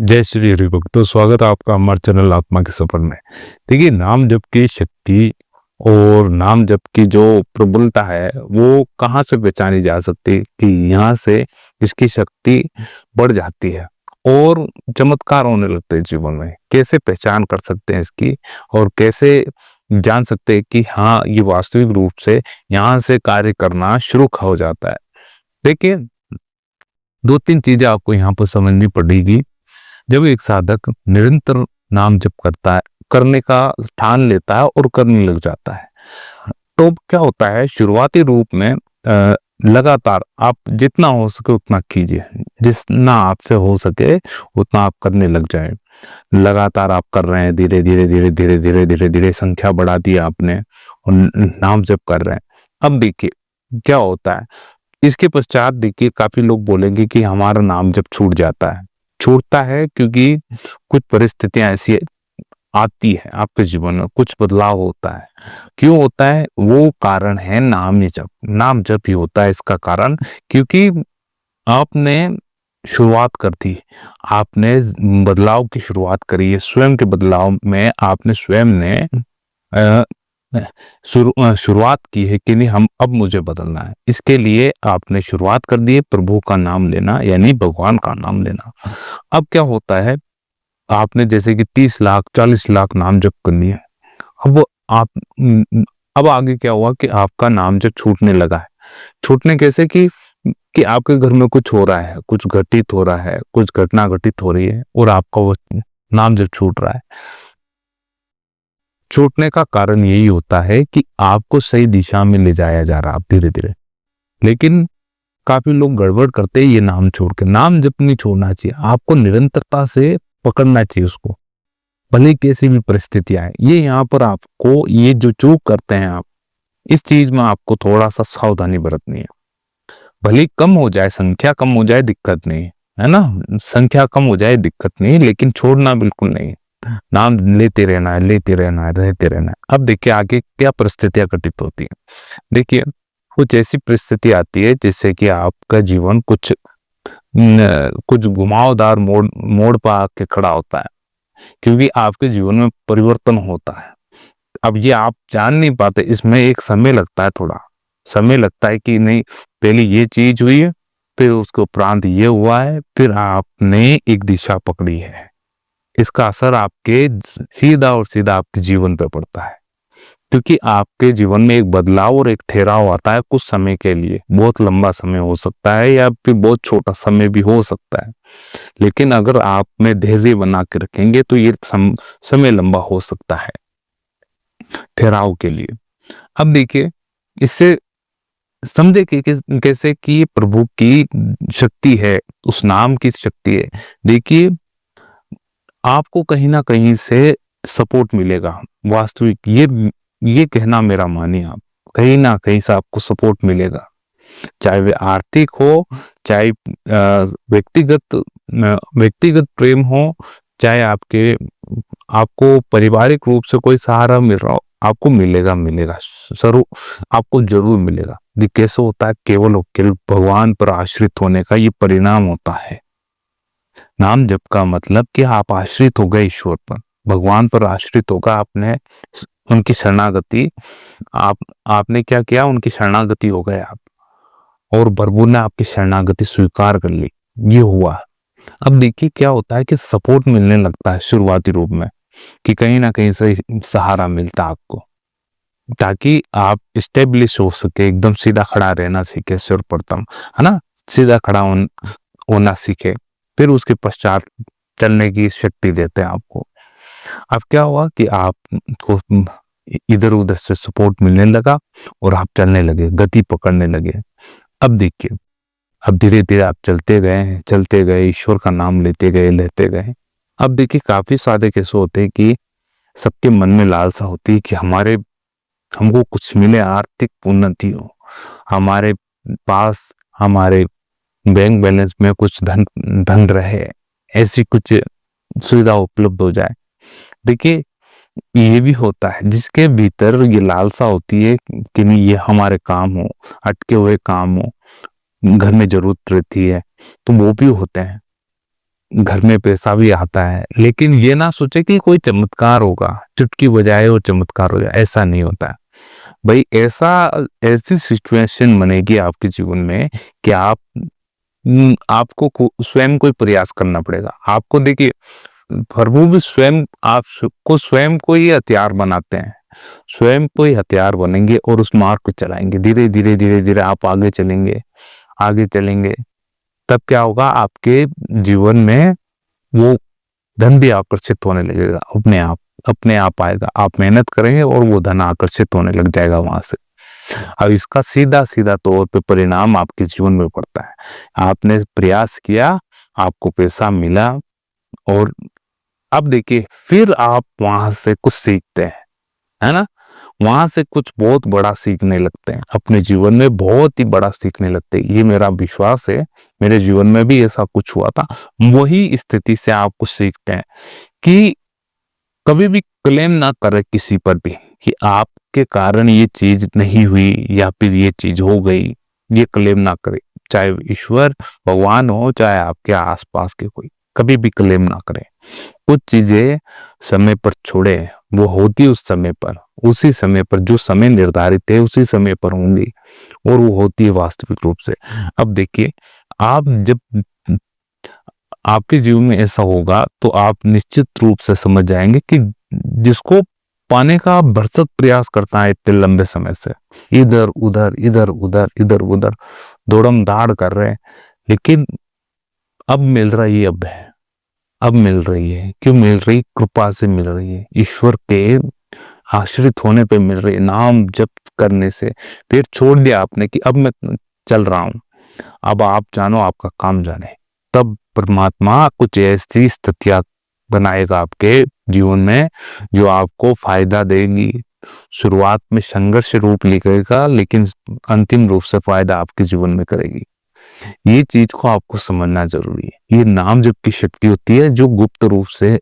जय श्री हरि भक्तों, स्वागत है आपका हमारे चैनल आत्मा के सफर में। देखिए, नाम जप की शक्ति और नाम जप की जो प्रबलता है वो कहाँ से पहचानी जा सकती है कि यहाँ से इसकी शक्ति बढ़ जाती है और चमत्कार होने लगते हैं जीवन में। कैसे पहचान कर सकते हैं इसकी और कैसे जान सकते हैं कि हाँ, ये वास्तविक रूप से यहाँ से कार्य करना शुरू हो जाता है। देखिए, दो तीन चीजें आपको यहाँ पर समझनी पड़ेगी। जब एक साधक निरंतर नाम जप करता है, करने का ठान लेता है और करने लग जाता है, तो क्या होता है, शुरुआती रूप में लगातार आप जितना हो सके उतना कीजिए, जितना आपसे हो सके उतना आप करने लग जाए। लगातार आप कर रहे हैं, धीरे धीरे धीरे धीरे धीरे धीरे धीरे संख्या बढ़ा दी आपने और नाम जप कर रहे हैं। अब देखिए क्या होता है, इसके पश्चात देखिए काफी लोग बोलेंगे कि हमारा नाम जप छूट जाता है। छूटता है क्योंकि कुछ परिस्थितियां ऐसी आती है आपके जीवन में, कुछ बदलाव होता है। क्यों होता है? वो कारण है नाम जप। नाम जप ही होता है इसका कारण, क्योंकि आपने शुरुआत कर दी, आपने बदलाव की शुरुआत करी है। स्वयं के बदलाव में आपने स्वयं ने शुरुआत की है कि नहीं, हम अब मुझे बदलना है। इसके लिए आपने शुरुआत कर दी है प्रभु का नाम लेना, यानी भगवान का नाम लेना। अब क्या होता है, आपने जैसे कि 30 लाख 40 लाख नाम जप कर लिए। अब आप अब आगे क्या हुआ कि आपका नाम जब छूटने लगा है। छूटने कैसे कि आपके घर में कुछ हो रहा है, कुछ घटित हो रहा है, कुछ घटना घटित हो रही है और आपका वो नाम जब छूट रहा है। छूटने का कारण यही होता है कि आपको सही दिशा में ले जाया जा रहा है धीरे धीरे। लेकिन काफी लोग गड़बड़ करते हैं ये नाम छोड़ के। नाम जब नहीं छोड़ना चाहिए, आपको निरंतरता से पकड़ना चाहिए उसको, भले कैसी भी परिस्थितियां आए। ये यहाँ पर आपको ये जो चूक करते हैं आप, इस चीज में आपको थोड़ा सा सावधानी बरतनी है। भले कम हो जाए, संख्या कम हो जाए, दिक्कत नहीं है ना, संख्या कम हो जाए दिक्कत नहीं, लेकिन छोड़ना बिल्कुल नहीं। नाम लेते रहना है, लेते रहना है, रहते रहना है। अब देखिए आगे क्या परिस्थितियां घटित होती है। देखिए, कुछ ऐसी परिस्थिति आती है जिससे कि आपका जीवन कुछ घुमावदार मोड़ पर आके खड़ा होता है, क्योंकि आपके जीवन में परिवर्तन होता है। अब ये आप जान नहीं पाते, इसमें एक समय लगता है, थोड़ा समय लगता है कि नहीं, पहले ये चीज हुई है, फिर उसके उपरांत ये हुआ है, फिर आपने एक दिशा पकड़ी है। इसका असर आपके सीधा और सीधा आपके जीवन पे पड़ता है, क्योंकि आपके जीवन में एक बदलाव और एक ठहराव आता है कुछ समय के लिए। बहुत लंबा समय हो सकता है या फिर बहुत छोटा समय भी हो सकता है, लेकिन अगर आप में धैर्य बना के रखेंगे तो ये समय लंबा हो सकता है ठहराव के लिए। अब देखिए, इससे समझे कि कैसे कि प्रभु की शक्ति है, उस नाम की शक्ति है। देखिए, आपको कहीं ना कहीं से सपोर्ट मिलेगा। वास्तविक ये कहना मेरा मानिए, आप कहीं ना कहीं से आपको सपोर्ट मिलेगा, चाहे वे आर्थिक हो, चाहे व्यक्तिगत प्रेम हो, चाहे आपको पारिवारिक रूप से कोई सहारा मिल रहा हो, आपको मिलेगा आपको जरूर मिलेगा। ये कैसे होता है? केवल और केवल भगवान पर आश्रित होने का ये परिणाम होता है। नाम जप का मतलब कि आप आश्रित हो गए ईश्वर पर, भगवान पर आश्रित होगा आपने, उनकी शरणागति आपने क्या किया, उनकी शरणागति हो गए आप, और प्रभु ने आपकी शरणागति स्वीकार कर ली। ये हुआ। अब देखिए क्या होता है कि सपोर्ट मिलने लगता है शुरुआती रूप में, कि कहीं ना कहीं से सहारा मिलता है आपको, ताकि आप स्टेब्लिश हो सके, एकदम सीधा खड़ा रहना सीखे, सर्वप्रथम, है ना, सीधा खड़ा होना सीखे। फिर उसके पश्चात चलने की शक्ति देते हैं आपको। अब क्या हुआ कि आपको इधर उधर से सपोर्ट मिलने लगा और आप चलने लगे, गति पकड़ने लगे। अब देखिए, अब धीरे धीरे आप चलते गए, ईश्वर का नाम लेते गए। अब देखिए, काफी सारे कैसे होते हैं कि सबके मन में लालसा होती है कि हमको कुछ मिले, आर्थिक उन्नति हो, हमारे पास, हमारे बैंक बैलेंस में कुछ धन रहे, ऐसी कुछ सुविधा उपलब्ध हो जाए। देखिए, ये भी होता है जिसके भीतर ये लालसा होती है कि नहीं, ये हमारे काम हो, अटके हुए काम हो, घर में जरूरत रहती है, तो वो भी होते हैं। घर में पैसा भी आता है, लेकिन ये ना सोचे कि कोई चमत्कार होगा, चुटकी बजाए और चमत्कार हो जाए, ऐसा नहीं होता है भाई। ऐसी सिचुएशन बनेगी आपके जीवन में कि आपको स्वयं कोई प्रयास करना पड़ेगा। आपको देखिए, प्रभु भी स्वयं आपको स्वयं को ही हथियार बनाते हैं, स्वयं को ही हथियार बनेंगे और उस मार्ग को चलाएंगे। धीरे धीरे धीरे धीरे आप आगे चलेंगे, आगे चलेंगे, तब क्या होगा, आपके जीवन में वो धन भी आकर्षित होने लगेगा, अपने आप आएगा। आप मेहनत करेंगे और वो धन आकर्षित होने लग जाएगा वहां से। अब इसका सीधा सीधा तौर पे परिणाम आपके जीवन में पड़ता है। आपने प्रयास किया, आपको पैसा मिला, और अब देखिए फिर आप वहां से कुछ सीखते हैं, है ना, वहां से कुछ बहुत बड़ा सीखने लगते हैं, अपने जीवन में बहुत ही बड़ा सीखने लगते हैं। ये मेरा विश्वास है, मेरे जीवन में भी ऐसा कुछ हुआ था। वही स्थिति से आप कुछ सीखते हैं कि कभी भी क्लेम ना करें किसी पर भी कि आपके कारण ये चीज नहीं हुई या फिर ये चीज हो गई, ये क्लेम ना करें। चाहे ईश्वर भगवान हो, चाहे आपके आसपास के कोई, कभी भी क्लेम ना करें। कुछ चीजें समय पर छोड़े, वो होती उस समय पर, उसी समय पर, जो समय निर्धारित है उसी समय पर होंगी, और वो होती है वास्तविक रूप से। अब देखिए, आप जब आपके जीवन में ऐसा होगा तो आप निश्चित रूप से समझ जाएंगे कि जिसको पाने का आप भरसक प्रयास करता है इतने लंबे समय से, इधर उधर इधर उधर इधर उधर दौड़म दाड़ कर रहे हैं, लेकिन अब मिल रही है, अब मिल रही है। क्यों मिल रही? कृपा से मिल रही है, ईश्वर के आश्रित होने पे मिल रही है, नाम जप करने से। फिर छोड़ दिया आपने कि अब मैं चल रहा हूं, अब आप जानो, आपका काम जाने, तब परमात्मा कुछ ऐसी स्थितियां बनाएगा आपके जीवन में जो आपको फायदा देगी। शुरुआत में संघर्ष रूप लेगा, लेकिन अंतिम रूप से फायदा आपके जीवन में करेगी। ये चीज को आपको समझना जरूरी है। ये नाम जप की शक्ति होती है जो गुप्त रूप से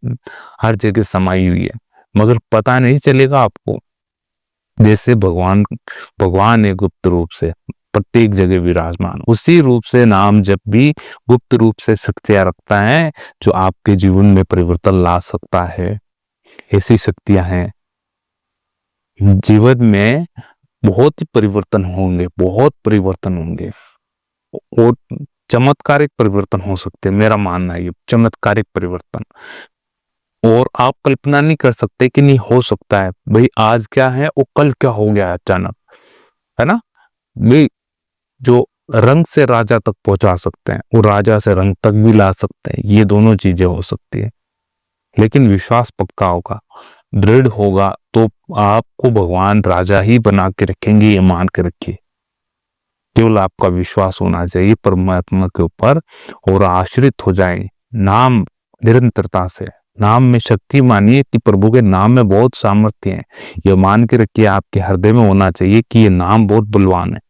हर जगह समाई हुई है, मगर पता नहीं चलेगा आपको। जैसे भगवान है गुप्त रूप से प्रत्येक जगह विराजमान, उसी रूप से नाम जप भी गुप्त रूप से शक्तियां रखता है जो आपके जीवन में परिवर्तन ला सकता है। ऐसी शक्तियां हैं, जीवन में बहुत ही परिवर्तन होंगे, बहुत परिवर्तन होंगे, और चमत्कारिक परिवर्तन हो सकते हैं। मेरा मानना है ये चमत्कारिक परिवर्तन, और आप कल्पना नहीं कर सकते कि नहीं हो सकता है। भाई आज क्या है वो कल क्या हो गया अचानक, है ना। भाई जो रंग से राजा तक पहुंचा सकते हैं, वो राजा से रंग तक भी ला सकते हैं। ये दोनों चीजें हो सकती है, लेकिन विश्वास पक्का होगा, दृढ़ होगा, तो आपको भगवान राजा ही बना के रखेंगे, ये मान के रखिए। केवल आपका विश्वास होना चाहिए परमात्मा के ऊपर, और आश्रित हो जाए नाम निरंतरता से। नाम में शक्ति मानिए कि प्रभु के नाम में बहुत सामर्थ्य है, यह मान के रखिए। आपके हृदय में होना चाहिए कि ये नाम बहुत बलवान है।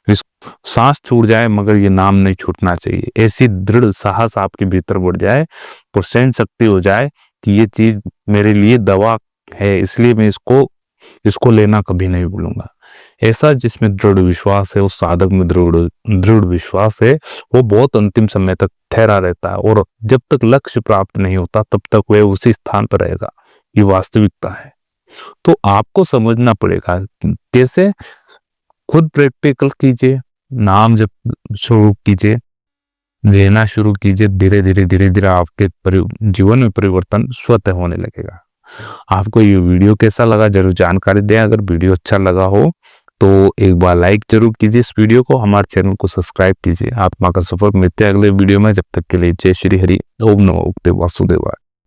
इस सांस छूट जाए मगर ये नाम नहीं छूटना चाहिए। ऐसी दृढ़ साहस आपके भीतर बढ़ जाए और सहन शक्ति हो जाए कि ये चीज मेरे लिए दवा है, इसलिए मैं इसको लेना कभी नहीं भूलूंगा। ऐसा जिसमें दृढ़ विश्वास है, उस साधक में दृढ़ विश्वास है, वो बहुत अंतिम समय तक ठहरा रहता है, और जब तक लक्ष्य प्राप्त नहीं होता तब तक वह उसी स्थान पर रहेगा। ये वास्तविकता है। तो आपको समझना पड़ेगा कैसे। खुद प्रैक्टिकल कीजिए, नाम जब शुरू कीजिए, लेना शुरू कीजिए, धीरे धीरे धीरे धीरे आपके जीवन में परिवर्तन स्वतः होने लगेगा। आपको ये वीडियो कैसा लगा जरूर जानकारी दें। अगर वीडियो अच्छा लगा हो तो एक बार लाइक जरूर कीजिए इस वीडियो को, हमारे चैनल को सब्सक्राइब कीजिए। आत्मा का सफर मिलते हैं अगले वीडियो में, जब तक के लिए जय श्री हरि, ओम नमो भगवते वासुदेवाय।